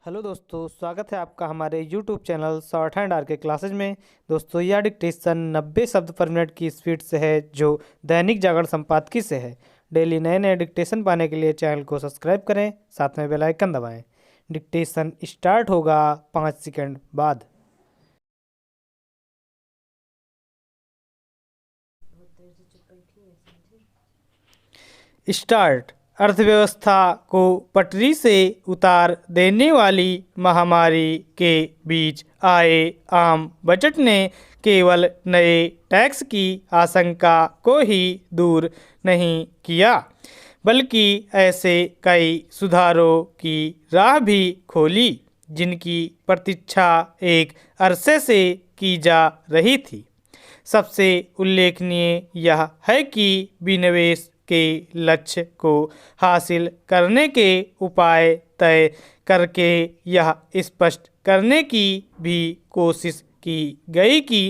Hello दोस्तों, स्वागत है आपका हमारे YouTube channel shorthand R K classes में। दोस्तों, यह डिक्टेशन 90 शब्द पर मिनट की स्पीड से है, जो दैनिक जागरण संपादकीय से है। डेली नए नए डिक्टेशन पाने के लिए चैनल को सब्सक्राइब करें, साथ में बेल आइकन दबाएं। डिक्टेशन स्टार्ट होगा 5 सेकंड बाद। स्टार्ट। अर्थव्यवस्था को पटरी से उतार देने वाली महामारी के बीच आए आम बजट ने केवल नए टैक्स की आशंका को ही दूर नहीं किया, बल्कि ऐसे कई सुधारों की राह भी खोली जिनकी प्रतीक्षा एक अरसे से की जा रही थी। सबसे उल्लेखनीय यह है कि विनिवेश के लक्ष्य को हासिल करने के उपाय तय करके यह स्पष्ट करने की भी कोशिश की गई कि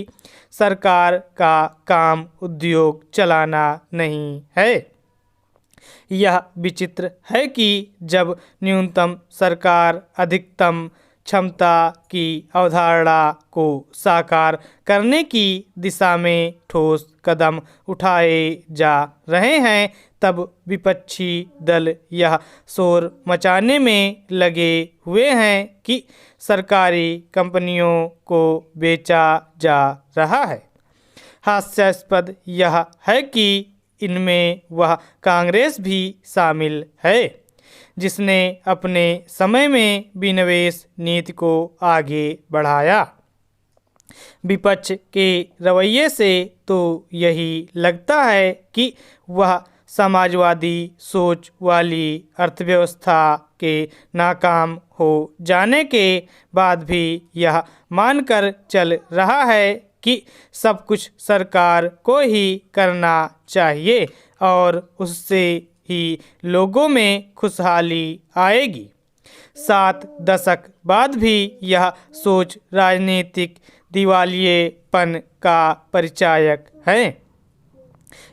सरकार का काम उद्योग चलाना नहीं है। यह विचित्र है कि जब न्यूनतम सरकार अधिकतम क्षमता की अवधारणा को साकार करने की दिशा में ठोस कदम उठाए जा रहे हैं, तब विपक्षी दल यह शोर मचाने में लगे हुए हैं कि सरकारी कंपनियों को बेचा जा रहा है। हास्यास्पद यह है कि इनमें वह कांग्रेस भी शामिल है, जिसने अपने समय में विनिवेश नीति को आगे बढ़ाया। विपक्ष के रवैये से तो यही लगता है कि वह समाजवादी सोच वाली अर्थव्यवस्था के नाकाम हो जाने के बाद भी यह मानकर चल रहा है कि सब कुछ सरकार को ही करना चाहिए और उससे ही लोगों में खुशहाली आएगी। 7 दशक बाद भी यह सोच राजनीतिक दिवालियेपन का परिचायक है।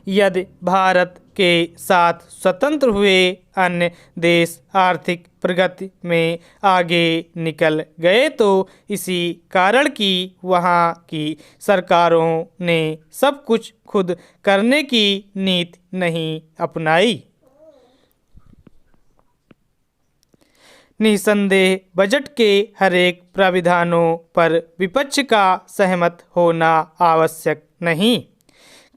यदि भारत के साथ स्वतंत्र हुए अन्य देश आर्थिक प्रगति में आगे निकल गए, तो इसी कारण कि वहाँ की सरकारों ने सब कुछ खुद करने की नीति नहीं अपनाई। निसंदेह बजट के हरेक प्राविधानों पर विपक्ष का सहमत होना आवश्यक नहीं।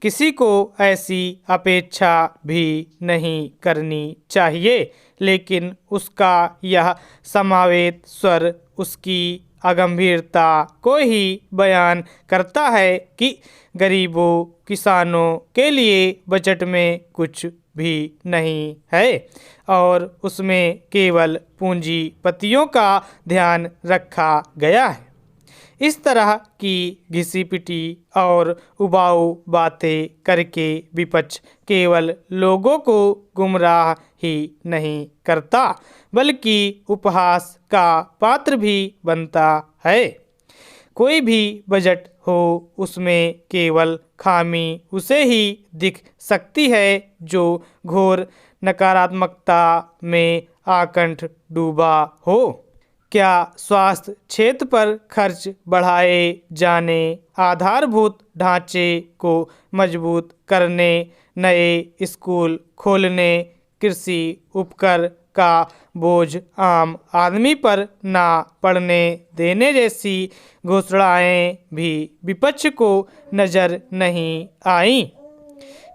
किसी को ऐसी अपेक्षा भी नहीं करनी चाहिए, लेकिन उसका यह समावेत स्वर उसकी अगंभीरता को ही बयान करता है कि गरीबों किसानों के लिए बजट में कुछ भी नहीं है और उसमें केवल पूंजीपतियों का ध्यान रखा गया है। इस तरह की घिसी पिटी और उबाऊ बातें करके विपक्ष केवल लोगों को गुमराह ही नहीं करता, बल्कि उपहास का पात्र भी बनता है। कोई भी बजट हो, उसमें केवल खामी उसे ही दिख सकती है जो घोर नकारात्मकता में आकंठ डूबा हो। क्या स्वास्थ्य क्षेत्र पर खर्च बढ़ाए जाने, आधारभूत ढांचे को मजबूत करने, नए स्कूल खोलने, कृषि उपकर का बोझ आम आदमी पर ना पड़ने देने जैसी घोषणाएं भी विपक्ष को नजर नहीं आईं?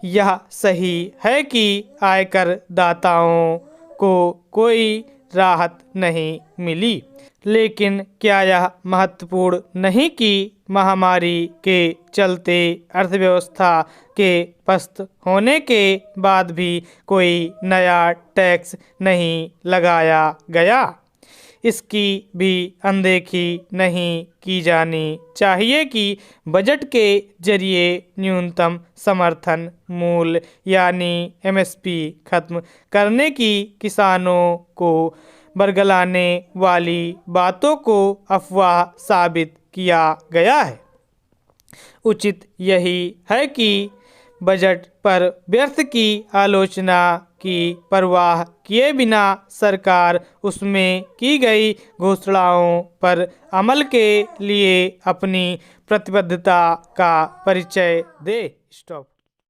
यह सही है कि आयकर दाताओं को कोई राहत नहीं मिली, लेकिन क्या यह महत्वपूर्ण नहीं कि महामारी के चलते अर्थव्यवस्था के पस्त होने के बाद भी कोई नया टैक्स नहीं लगाया गया? इसकी भी अनदेखी नहीं की जानी चाहिए कि बजट के जरिए न्यूनतम समर्थन मूल्य यानी एमएसपी खत्म करने की किसानों को बरगलाने वाली बातों को अफवाह साबित किया गया है। उचित यही है कि बजट पर व्यर्थ की आलोचना की परवाह किए बिना सरकार उसमें की गई घोषणाओं पर अमल के लिए अपनी प्रतिबद्धता का परिचय दे। स्टॉप।